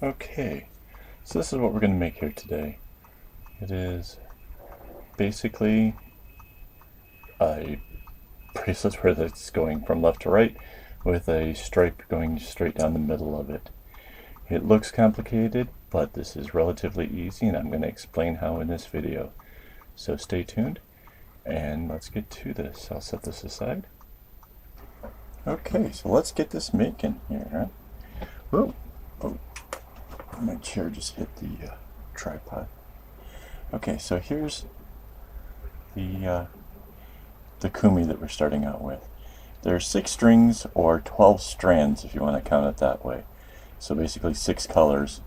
Okay, so this is what we're going to make here today. It is basically a bracelet where it's going from left to right with a stripe going straight down the middle of it. It looks complicated, but this is relatively easy, and I'm going to explain how in this video. So stay tuned and let's get to this. I'll set this aside. Okay, so let's get this making here. Whoa. Oh, my chair just hit the tripod. Okay, so here's the kumi that we're starting out with. There are 6 strings or 12 strands if you want to count it that way. So basically 6 colors,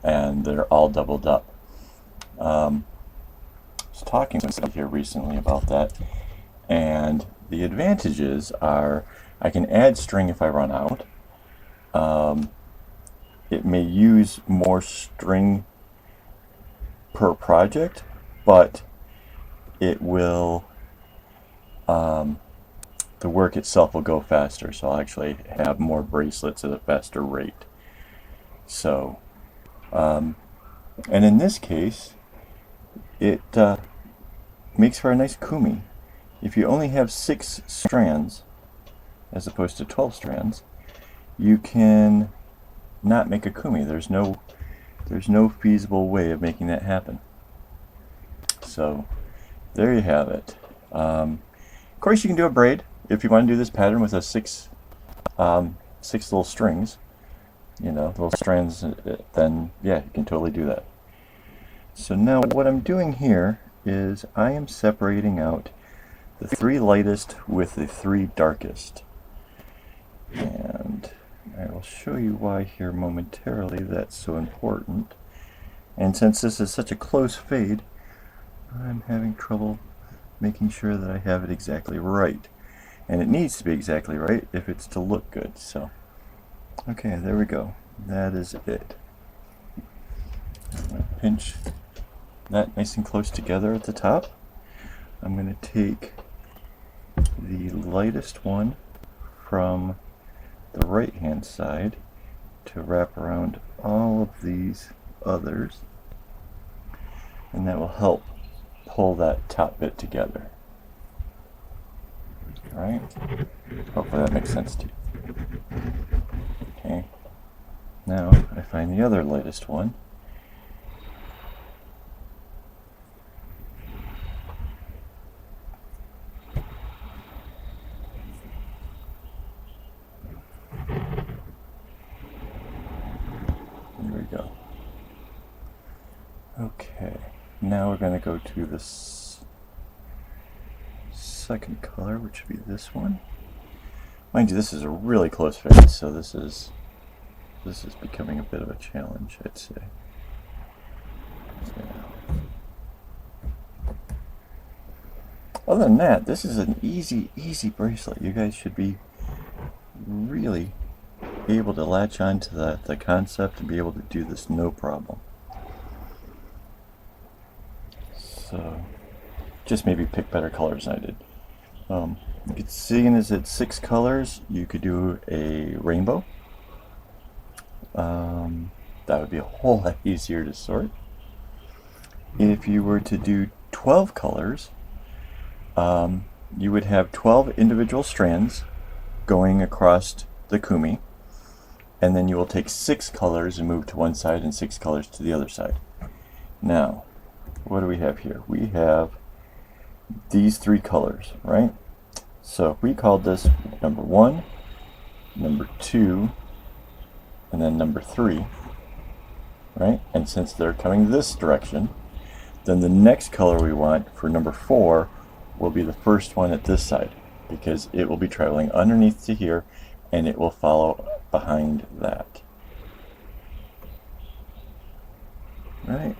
and they're all doubled up. I was talking to somebody here recently about that, and the advantages are I can add string if I run out. It may use more string per project, but it will the work itself will go faster, so I'll actually have more bracelets at a faster rate. So and in this case it makes for a nice kumi. If you only have 6 strands as opposed to 12 strands, you can not make a kumi. There's no feasible way of making that happen. So there you have it. Of course, you can do a braid if you want to do this pattern with a 6 little strings, little strands. Then yeah, you can totally do that. So now what I'm doing here is I am separating out the 3 lightest with the 3 darkest, and I will show you why here momentarily that's so important. And since this is such a close fade, I'm having trouble making sure that I have it exactly right. And it needs to be exactly right if it's to look good. So, okay, there we go. That is it. I'm going to pinch that nice and close together at the top. I'm going to take the lightest one from the right hand side to wrap around all of these others, and that will help pull that top bit together. Alright, hopefully that makes sense to you. Okay, now I find the other lightest one. There we go. Okay, now we're going to go to this second color, which would be this one. Mind you, this is a really close fit, so this is becoming a bit of a challenge, I'd say. Yeah. Other than that, this is an easy bracelet. You guys should be really able to latch on to the concept and be able to do this no problem. So just maybe pick better colors than I did. You could see, as it's 6 colors, you could do a rainbow. That would be a whole lot easier to sort. If you were to do 12 colors, you would have 12 individual strands going across the kumi, and then you will take 6 colors and move to one side and 6 colors to the other side. Now, what do we have here? We have these 3 colors, right? So if we called this number 1, number 2, and then number 3, right? And since they're coming this direction, then the next color we want for number 4 will be the first one at this side, because it will be traveling underneath to here, and it will follow behind that. Right?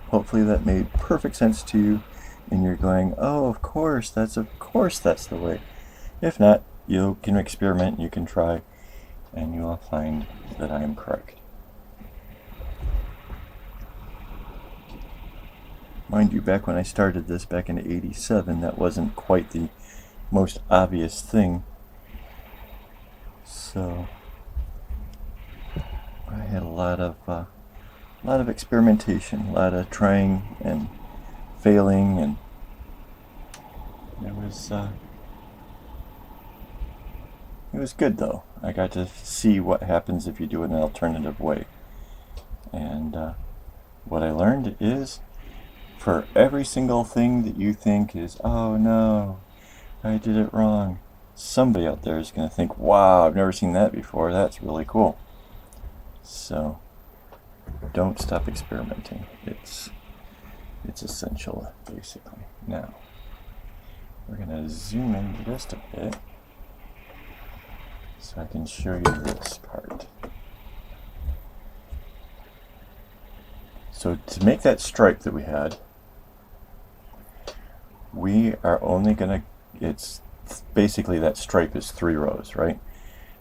Hopefully that made perfect sense to you, and you're going, oh, of course that's the way. If not, you can experiment, you can try, and you will find that I am correct. Mind you, back when I started this back in '87, that wasn't quite the most obvious thing. So I had a lot of experimentation, a lot of trying and failing, and it was good though. I got to see what happens if you do it an alternative way. And what I learned is, for every single thing that you think is, oh no, I did it wrong, somebody out there is going to think, wow, I've never seen that before, that's really cool. So don't stop experimenting. It's essential, basically. Now we're going to zoom in just a bit so I can show you this part. So to make that stripe that we had, we are only going to, it's basically that stripe is 3 rows, right?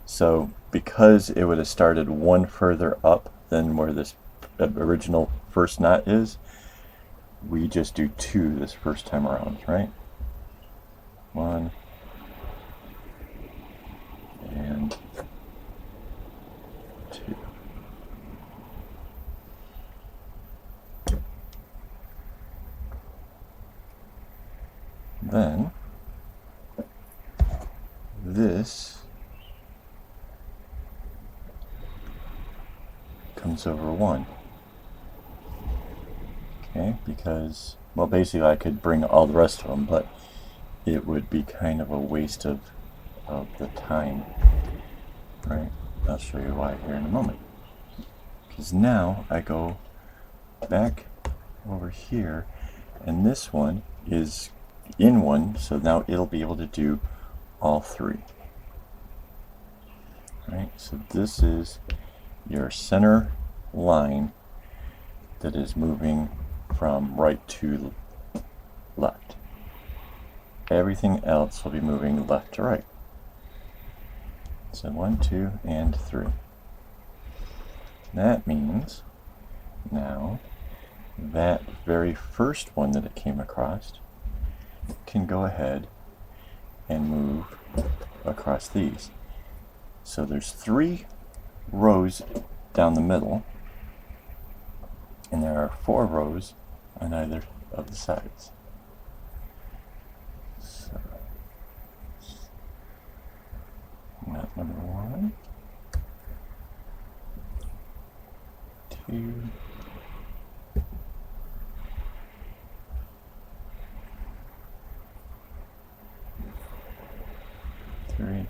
So because it would have started one further up than where this original first knot is, we just do 2 this first time around, right? 1 and 2. Then this comes over 1. Okay, because, well, basically I could bring all the rest of them, but it would be kind of a waste of the time, right? I'll show you why here in a moment. Because now I go back over here, and this one is in 1, so now it'll be able to do all 3. Right, so this is your center line that is moving from right to left. Everything else will be moving left to right. So 1, 2, and 3. That means now that very first one that it came across can go ahead and move across these. So there's 3 rows down the middle, and there are 4 rows on either of the sides. So knot number 1, 2, 3,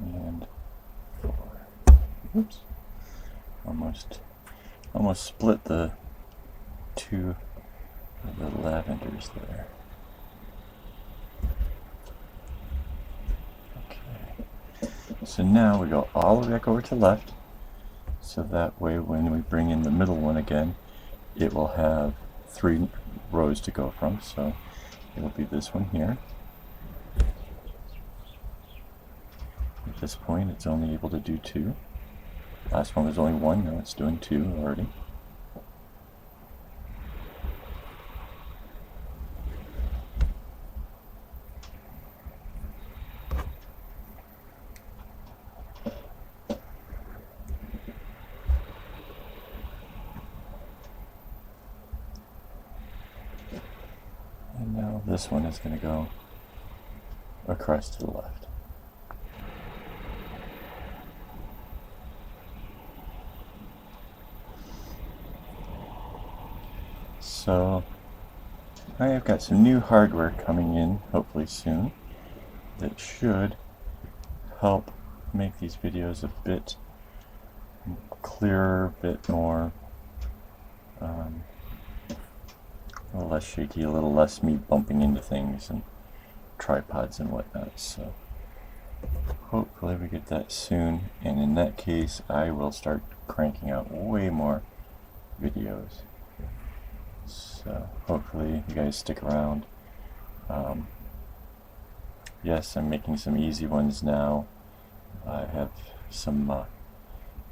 and 4. Oops. Almost split the 2 of the lavenders there. Okay. So now we go all the way back over to left, so that way when we bring in the middle one again, it will have 3 rows to go from. So it'll be this one here. At this point it's only able to do 2. Last one was only 1, now it's doing 2 already. And now this one is going to go across to the left. So I have got some new hardware coming in, hopefully soon, that should help make these videos a bit clearer, a bit more, a little less shaky, a little less me bumping into things and tripods and whatnot. So hopefully we get that soon, and in that case I will start cranking out way more videos. So hopefully you guys stick around. Yes, I'm making some easy ones now. I have some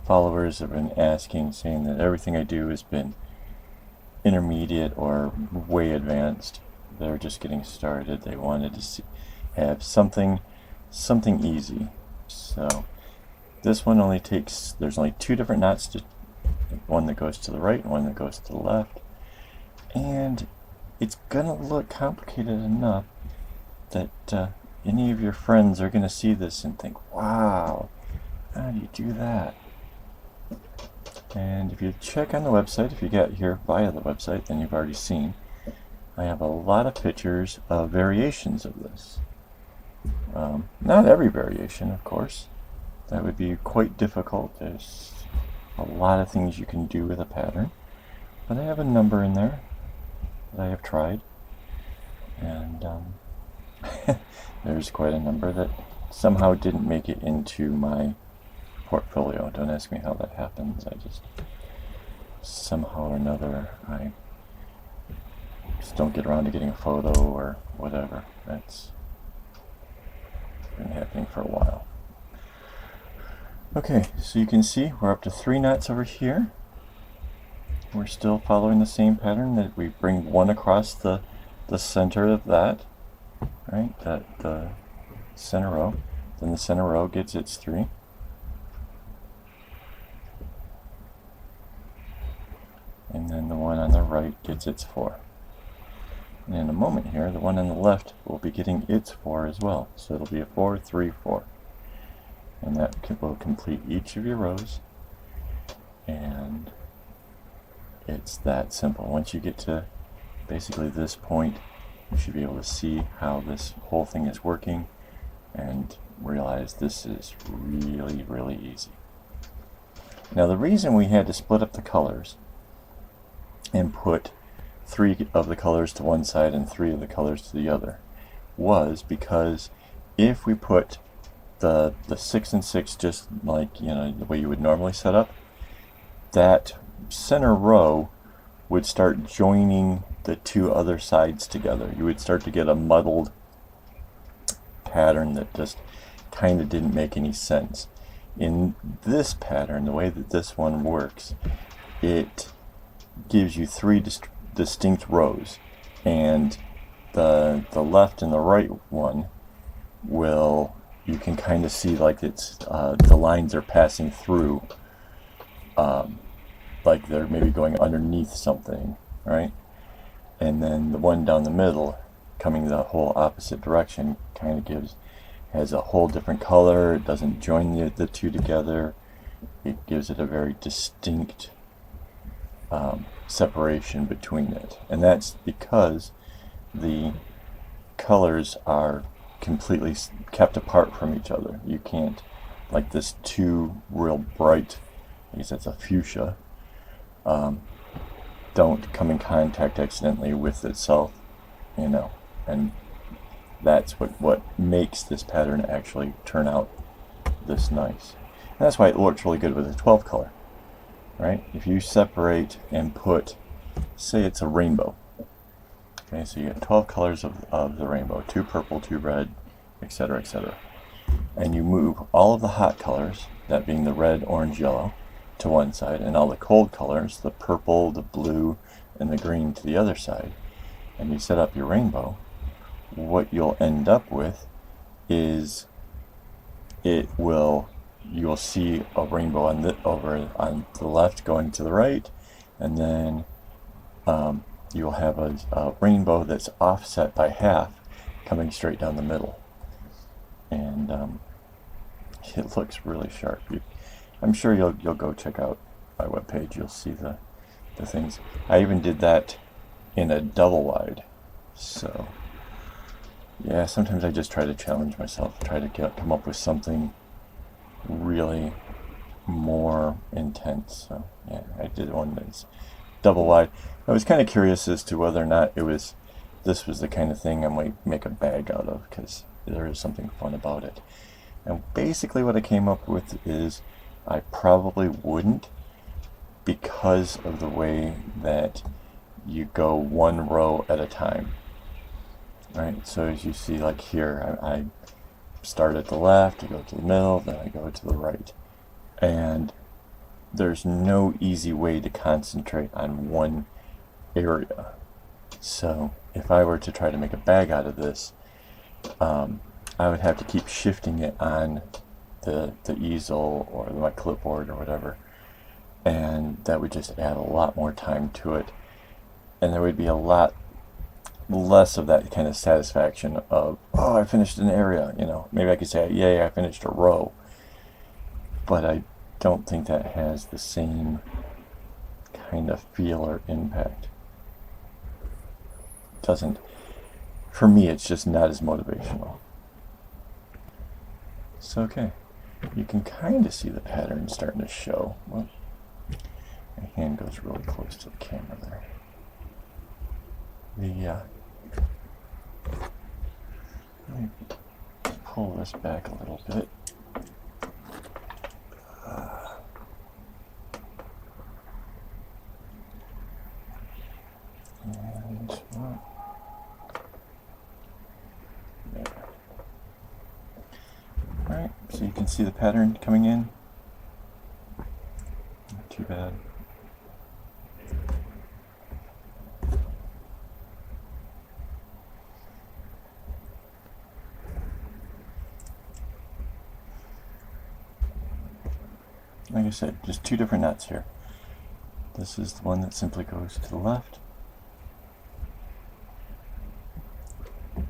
followers have been asking, saying that everything I do has been intermediate or way advanced. They're just getting started. They wanted to have something easy. So this one only takes, there's only 2 different knots, one that goes to the right and one that goes to the left. And it's gonna look complicated enough that any of your friends are gonna see this and think, wow, how do you do that? And if you check on the website, if you get here via the website, then you've already seen I have a lot of pictures of variations of this. Not every variation, of course. That would be quite difficult. There's a lot of things you can do with a pattern. But I have a number in there that I have tried. And there's quite a number that somehow didn't make it into my portfolio. Don't ask me how that happens. I just, somehow or another, I just don't get around to getting a photo or whatever. That's been happening for a while. Okay, so you can see we're up to 3 knots over here. We're still following the same pattern that we bring 1 across the center of that, right? The center row. Then the center row gets its 3. And then the one on the right gets its 4. And in a moment here, the one on the left will be getting its 4 as well. So it'll be a 4, 3, 4. And that will complete each of your rows. And it's that simple. Once you get to basically this point, you should be able to see how this whole thing is working and realize this is really, really easy. Now the reason we had to split up the colors and put 3 of the colors to one side and 3 of the colors to the other was because if we put the 6 and 6 just like, the way you would normally set up, that center row would start joining the 2 other sides together. You would start to get a muddled pattern that just kind of didn't make any sense. In this pattern, the way that this one works, it gives you 3 distinct rows, and the left and the right one will, you can kind of see like it's the lines are passing through, like they're maybe going underneath something, right? And then the one down the middle, coming the whole opposite direction, kind of has a whole different color. It doesn't join the 2 together. It gives it a very distinct separation between it, and that's because the colors are completely kept apart from each other. You can't, like this 2 real bright, I guess that's a fuchsia, don't come in contact accidentally with itself, and that's what makes this pattern actually turn out this nice. And that's why it works really good with a 12 color, right? If you separate and put, say it's a rainbow, okay, so you get 12 colors of the rainbow, 2 purple, 2 red, etc., etc., and you move all of the hot colors, that being the red, orange, yellow, to one side, and all the cold colors, the purple, the blue, and the green, to the other side, and you set up your rainbow, what you'll end up with is you'll see a rainbow over on the left going to the right, and then you'll have a rainbow that's offset by half coming straight down the middle, and it looks really sharp. I'm sure you'll go check out my webpage. You'll see the things. I even did that in a double wide. So yeah, sometimes I just try to challenge myself, try to come up with something really more intense. So yeah, I did one that's double wide. I was kind of curious as to whether or not this was the kind of thing I might make a bag out of, because there is something fun about it. And basically what I came up with is I probably wouldn't, because of the way that you go 1 row at a time. Right, so as you see, like here, I start at the left, I go to the middle, then I go to the right. And there's no easy way to concentrate on one area. So if I were to try to make a bag out of this, I would have to keep shifting it on the easel or my clipboard or whatever, and that would just add a lot more time to it, and there would be a lot less of that kind of satisfaction of, oh, I finished an area, you know. Maybe I could say, yay, I finished a row, but I don't think that has the same kind of feel or impact. It doesn't, for me, it's just not as motivational. So, okay, you can kind of see the pattern starting to show. Well, my hand goes really close to the camera there. Let me pull this back a little bit. And, well, there. Alright, so you can see the pattern coming in. Not too bad. Like I said, just two different knots here. This is the one that simply goes to the left. And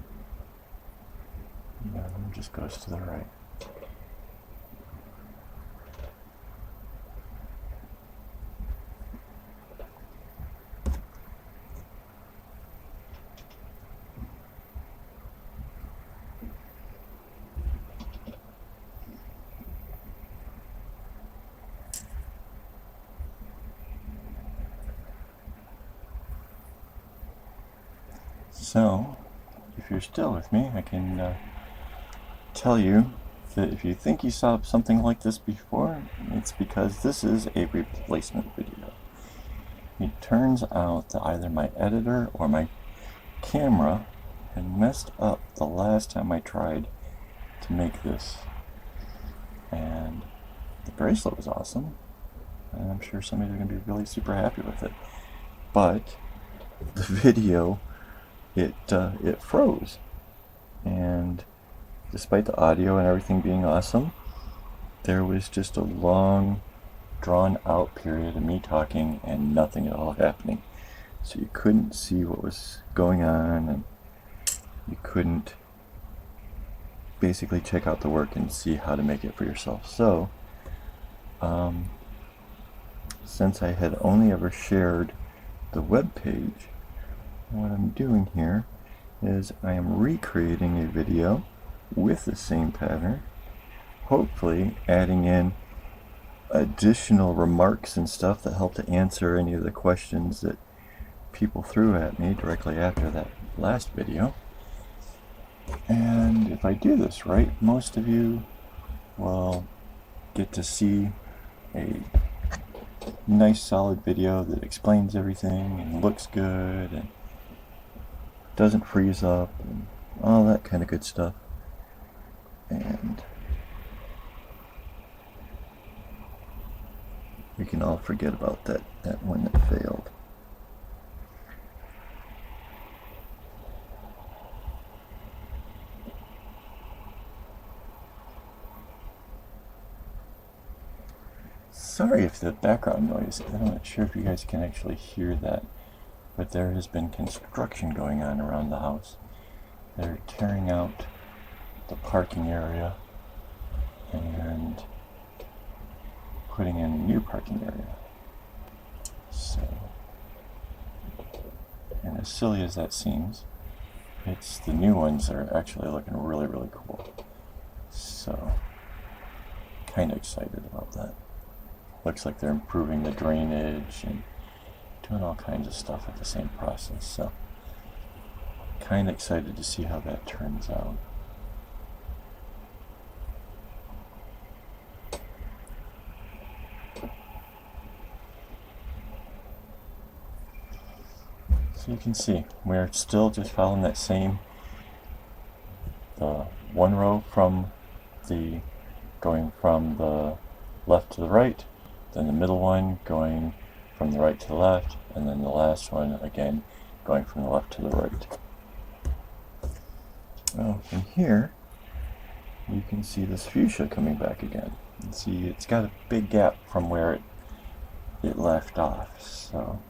the other one just goes to the right. So, if you're still with me, I can tell you that if you think you saw something like this before, it's because this is a replacement video. It turns out that either my editor or my camera had messed up the last time I tried to make this. And the bracelet was awesome, and I'm sure somebody's going to be really super happy with it. But the video, it froze, and despite the audio and everything being awesome, there was just a long drawn out period of me talking and nothing at all happening. So you couldn't see what was going on, and you couldn't basically check out the work and see how to make it for yourself. So since I had only ever shared the web page, what I'm doing here is I am recreating a video with the same pattern, hopefully adding in additional remarks and stuff that help to answer any of the questions that people threw at me directly after that last video. And if I do this right, most of you will get to see a nice solid video that explains everything and looks good and doesn't freeze up and all that kind of good stuff. And we can all forget about that one that failed. Sorry if the background noise, I'm not sure if you guys can actually hear that, but there has been construction going on around the house. They're tearing out the parking area and putting in a new parking area. So, and as silly as that seems, it's the new ones that are actually looking really, really cool. So, kind of excited about that. Looks like they're improving the drainage and doing all kinds of stuff at the same process. So, kind of excited to see how that turns out. So you can see we're still just following that same one row from the going from the left to the right, then the middle one going from the right to the left, and then the last one again going from the left to the right. Well, in here, you can see this fuchsia coming back again. And see, it's got a big gap from where it left off, so.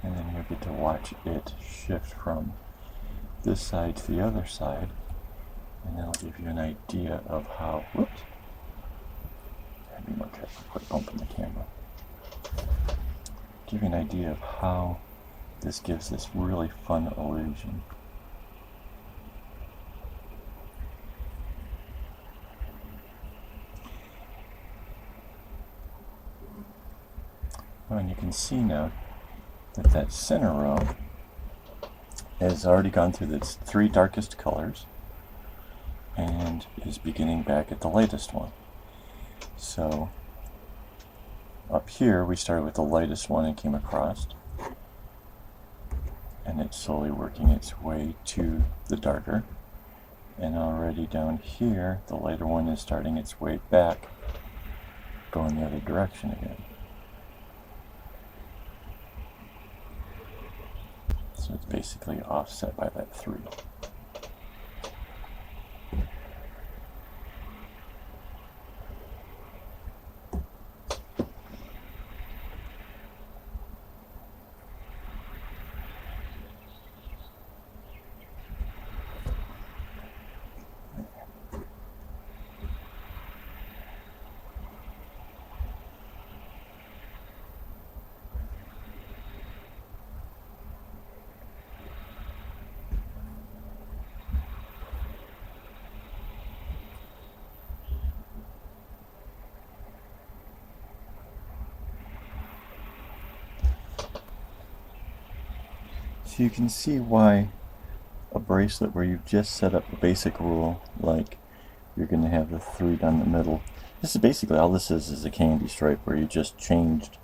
And then you get to watch it shift from this side to the other side, and that'll give you an idea of how, whoops, I'd be more careful, quit bumping the camera. Give you an idea of how this gives this really fun illusion. Oh, and you can see now that that center row has already gone through its 3 darkest colors and is beginning back at the lightest one. So up here we started with the lightest one and came across, and it's slowly working its way to the darker, and already down here the lighter one is starting its way back, going the other direction again. So it's basically offset by that 3. So you can see why a bracelet where you've just set up a basic rule, like you're going to have the 3 down the middle. This is basically all this is a candy stripe where you just changed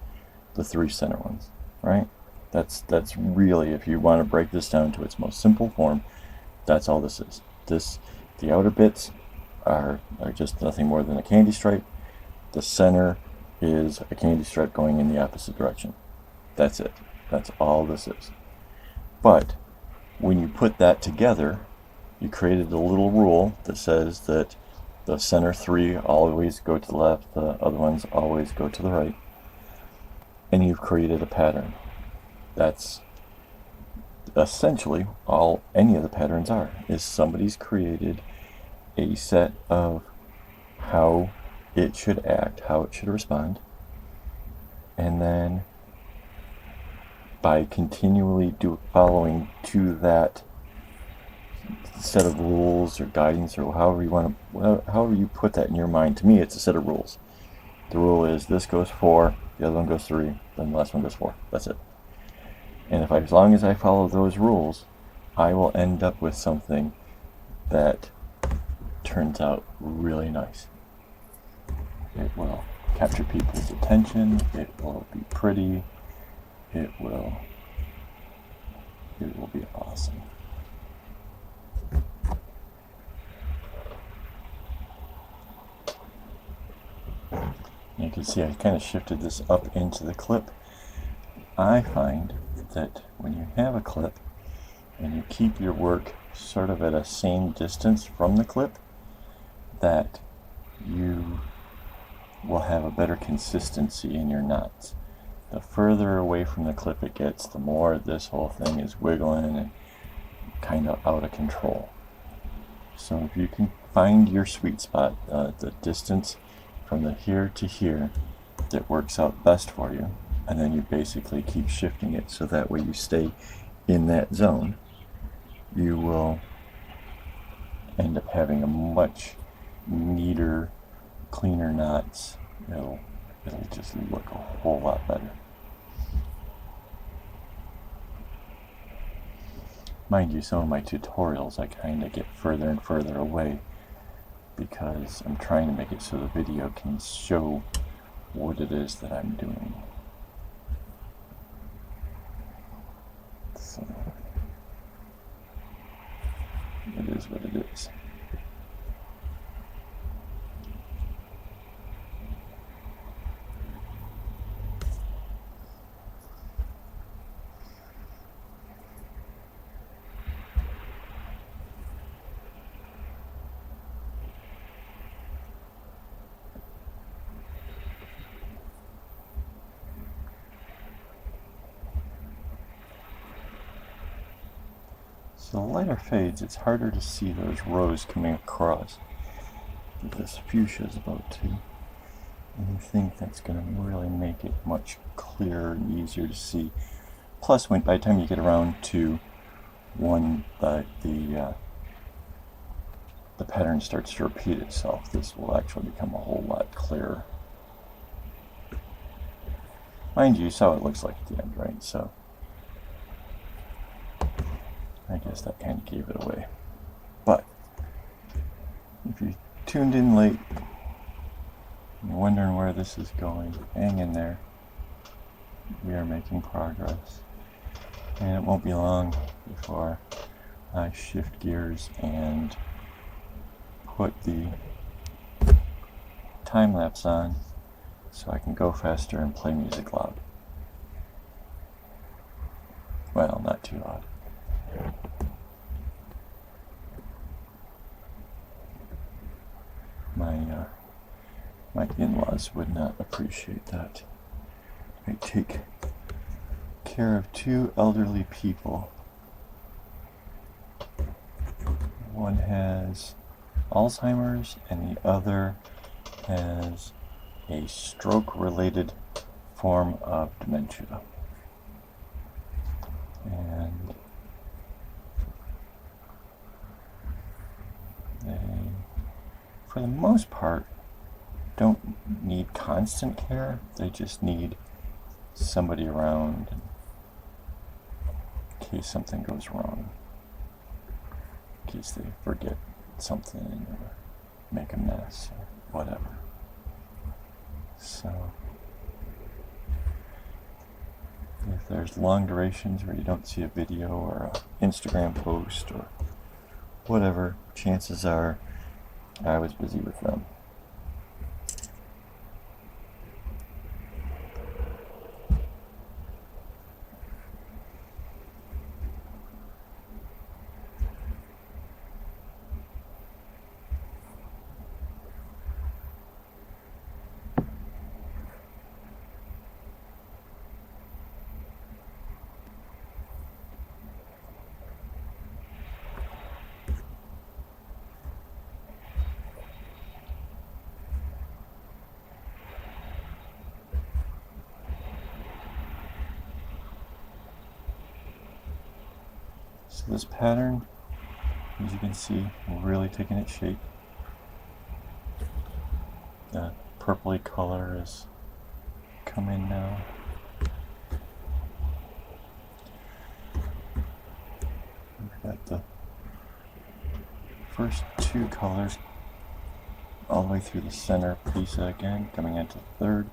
the 3 center ones, right? That's really, if you want to break this down to its most simple form, that's all this is. The outer bits are just nothing more than a candy stripe. The center is a candy stripe going in the opposite direction. That's it. That's all this is. But when you put that together, you created a little rule that says that the center 3 always go to the left, the other ones always go to the right, and you've created a pattern. That's essentially all any of the patterns are, is somebody's created a set of how it should act, how it should respond, and then by continually following to that set of rules or guidance, or however you put that in your mind. To me, it's a set of rules. The rule is this goes 4, the other one goes 3, then the last one goes 4. That's it. And as long as I follow those rules, I will end up with something that turns out really nice. It will capture people's attention. It will be pretty. It will be awesome. You can see I kind of shifted this up into the clip. I find that when you have a clip and you keep your work sort of at a same distance from the clip, that you will have a better consistency in your knots. The further away from the clip it gets, the more this whole thing is wiggling and kind of out of control. So if you can find your sweet spot, the distance from the here to here that works out best for you, and then you basically keep shifting it so that way you stay in that zone, you will end up having a much neater, cleaner knots. It'll just look a whole lot better. Mind you, some of my tutorials I kind of get further and further away because I'm trying to make it so the video can show what it is that I'm doing. So it is what it is. the lighter fades, it's harder to see those rows coming across that this fuchsia is about to. And I think that's going to really make it much clearer and easier to see. Plus, by the time you get around to when the pattern starts to repeat itself, this will actually become a whole lot clearer. Mind you, you saw what it looks like at the end, right? So I guess that kind of gave it away. But if you tuned in late and you're wondering where this is going, hang in there. We are making progress. And it won't be long before I shift gears and put the time lapse on so I can go faster and play music loud. Well, not too loud. My in-laws would not appreciate that. I take care of two elderly people. One has Alzheimer's and the other has a stroke-related form of dementia. And they, for the most part, don't need constant care. They just need somebody around in case something goes wrong, in case they forget something or make a mess or whatever. So if there's long durations where you don't see a video or an Instagram post or whatever, chances are I was busy with them. So this pattern, as you can see, really taking its shape. The purpley color is coming now. We've got the first two colors all the way through the center piece again, coming into the third.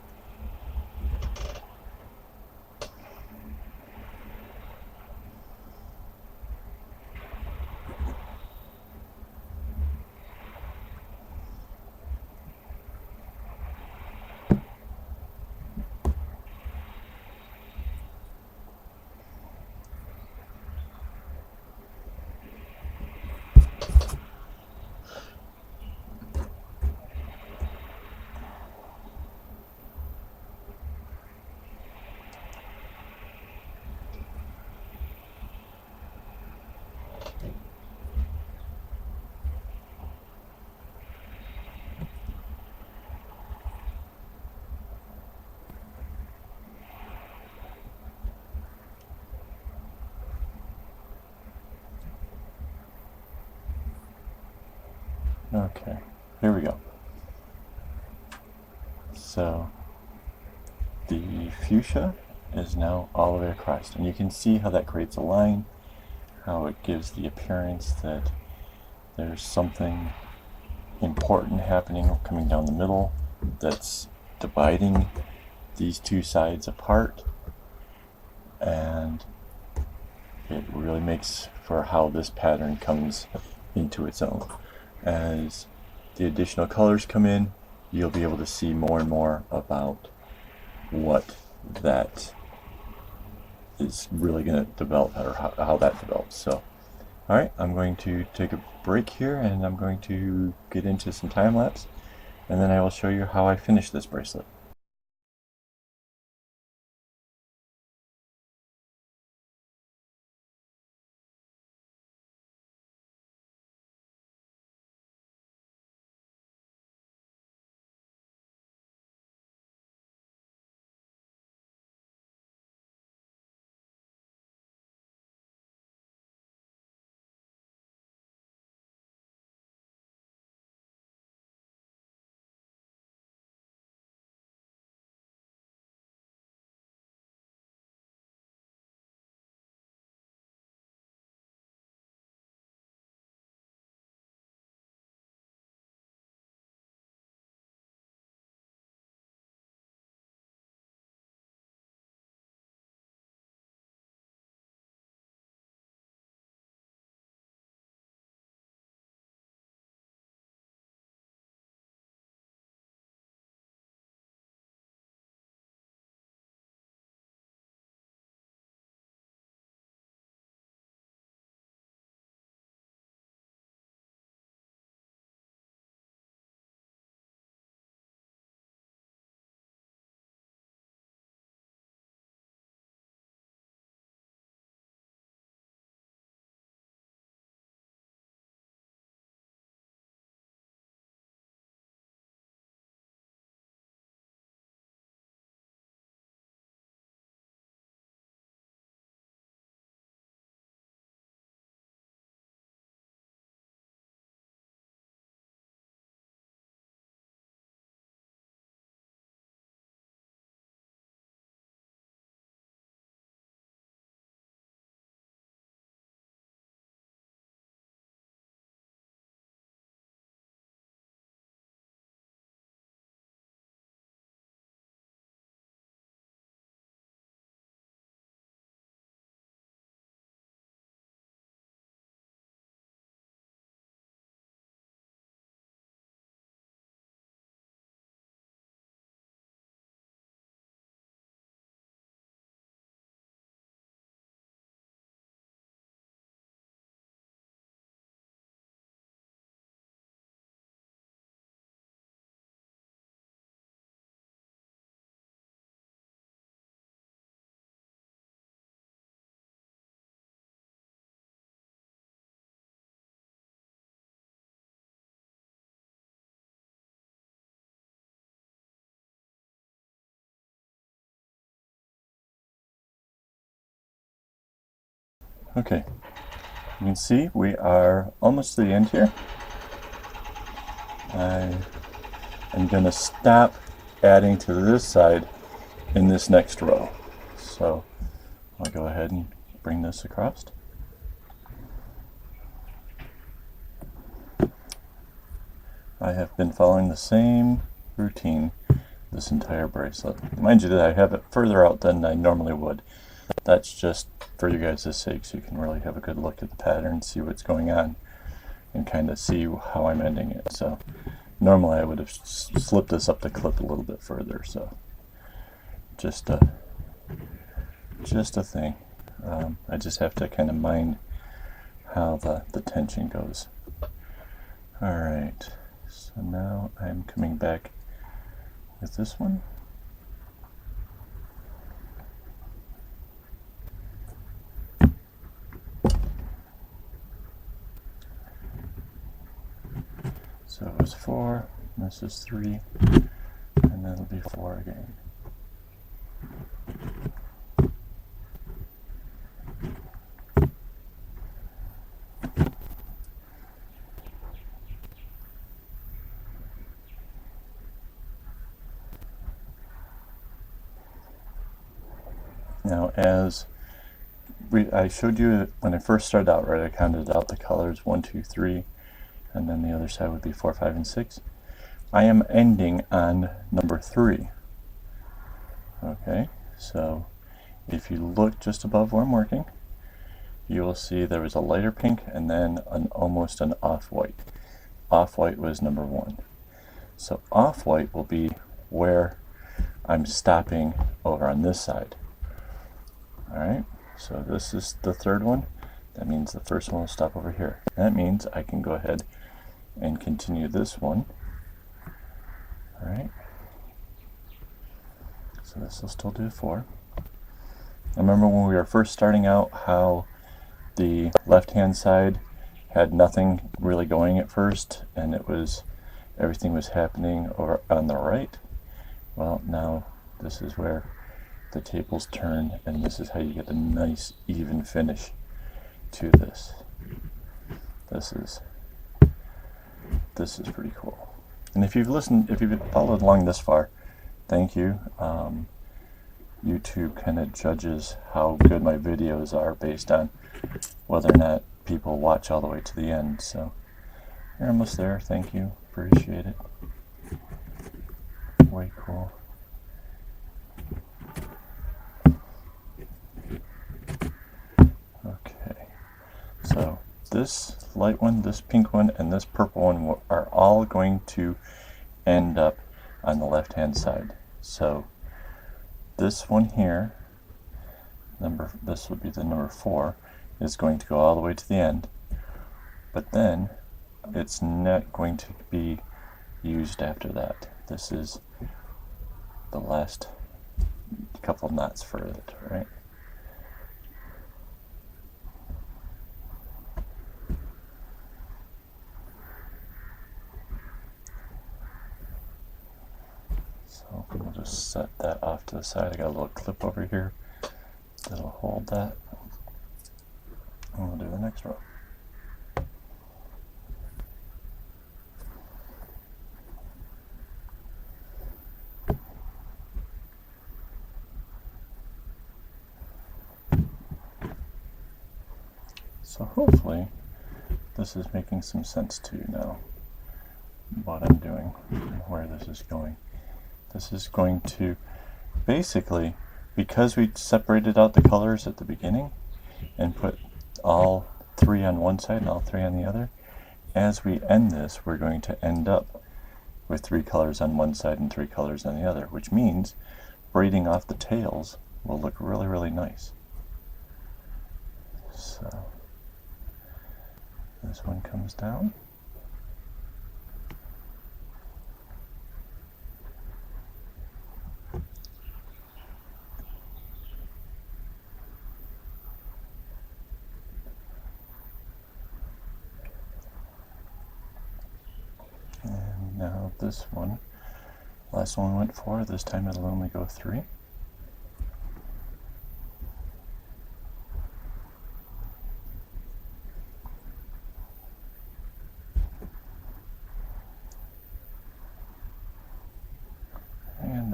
Okay, here we go. So the fuchsia is now all the way across, and you can see how that creates a line, how it gives the appearance that there's something important happening coming down the middle that's dividing these two sides apart, and it really makes for how this pattern comes into its own. As the additional colors come in, you'll be able to see more and more about what that is really going to develop, or how that develops. So, alright, I'm going to take a break here, and I'm going to get into some time lapse, and then I will show you how I finish this bracelet. Okay, you can see we are almost to the end here. I am going to stop adding to this side in this next row. So I'll go ahead and bring this across. I have been following the same routine this entire bracelet. Mind you that I have it further out than I normally would. That's just for you guys' sake, so you can really have a good look at the pattern, see what's going on, and kind of see how I'm ending it. So normally I would have slipped this up the clip a little bit further, so just a thing. I just have to kind of mind how the tension goes. Alright, so now I'm coming back with this one. So it was 4, and this is 3, and then it'll be 4 again. Now, as I showed you when I first started out, right, I counted out the colors 1, 2, 3, and then the other side would be 4, 5, and 6. I am ending on number 3. Okay, so if you look just above where I'm working, you will see there was a lighter pink and then almost an off-white. Off-white was number 1. So off-white will be where I'm stopping over on this side. Alright, so this is the third one. That means the first one will stop over here. That means I can go ahead and continue this one. Alright, so this will still do 4. I remember when we were first starting out how the left hand side had nothing really going at first, and everything was happening over on the right. Well, now this is where the tables turn, and this is how you get a nice even finish to this. This is pretty cool. And if you've followed along this far, thank you. YouTube kind of judges how good my videos are based on whether or not people watch all the way to the end. So you're almost there. Thank you. Appreciate it. Way cool. Okay, so this light one, this pink one, and this purple one are all going to end up on the left hand side. So this one here, this would be the number 4, is going to go all the way to the end, but then it's not going to be used after that. This is the last couple knots for it, right? So we'll just set that off to the side. I got a little clip over here that'll hold that. And we'll do the next row. So hopefully this is making some sense to you now, what I'm doing and where this is going. This is going to basically, because we separated out the colors at the beginning and put all 3 on one side and all 3 on the other, as we end this, we're going to end up with 3 colors on one side and 3 colors on the other, which means braiding off the tails will look really, really nice. So this one comes down. And now this one, last one went 4, this time it'll only go 3.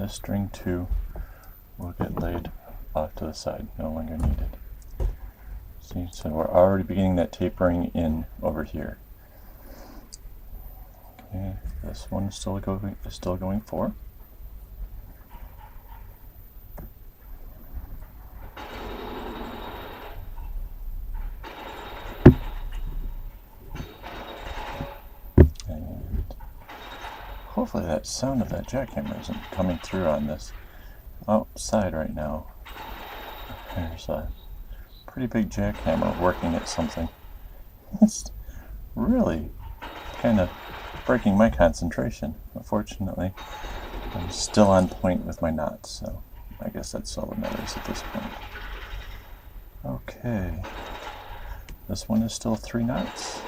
this string too will get laid off to the side, no longer needed. See, so we're already beginning that tapering in over here. Okay, this one is still going 4. And hopefully that sound of that jackhammer isn't coming through on this outside right now. There's a pretty big jackhammer working at something. It's really kind of breaking my concentration. Unfortunately, I'm still on point with my knots, so I guess that's all that matters at this point. Okay, this one is still 3 knots.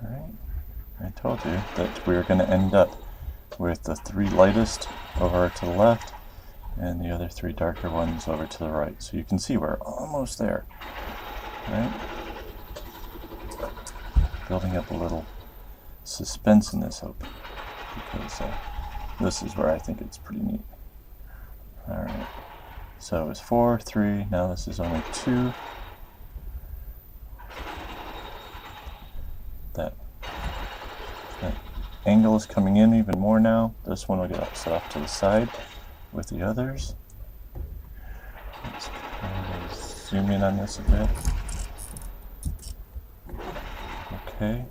Alright, I told you that we were going to end up with the 3 lightest over to the left and the other 3 darker ones over to the right. So you can see we're almost there. Right? Building up a little suspense in this hope, because this is where I think it's pretty neat. Alright, so it's 4, 3, now this is only 2. That angle is coming in even more now. This one will get set off to the side with the others. Let's kind of zoom in on this a bit. Okay,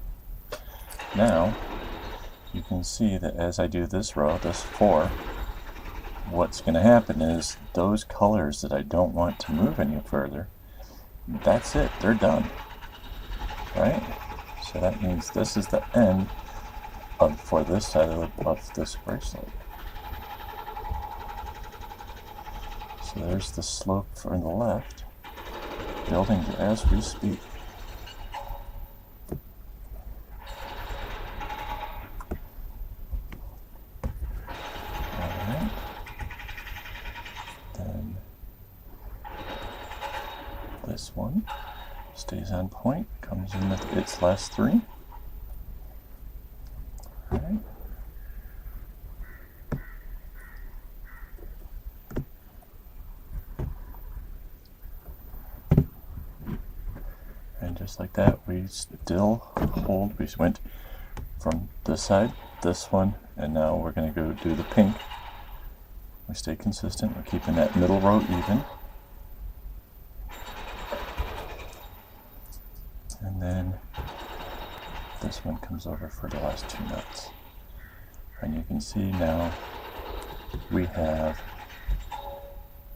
now you can see that as I do this row, this 4, what's going to happen is those colors that I don't want to move any further, that's it, they're done. Right? So that means this is the end for this side of this bracelet. So there's the slope from the left, building as we speak. Alright. Then this one stays on point, comes in with its last 3. Alright. And just like that, we still hold. We went from this side, this one, and now we're going to go do the pink. We stay consistent. We're keeping that middle row even. And then this one comes over for the last 2 knots. And you can see now we have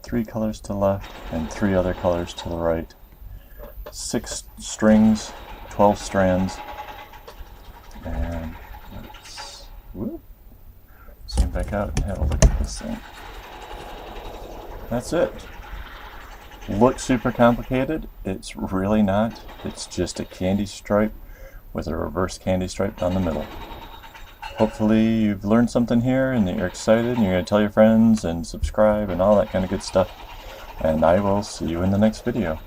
3 colors to the left and 3 other colors to the right. 6 strings, 12 strands, and let's zoom back out and have a look at this thing. That's it. Looks super complicated. It's really not. It's just a candy stripe with a reverse candy stripe down the middle. Hopefully you've learned something here and that you're excited and you're going to tell your friends and subscribe and all that kind of good stuff. And I will see you in the next video.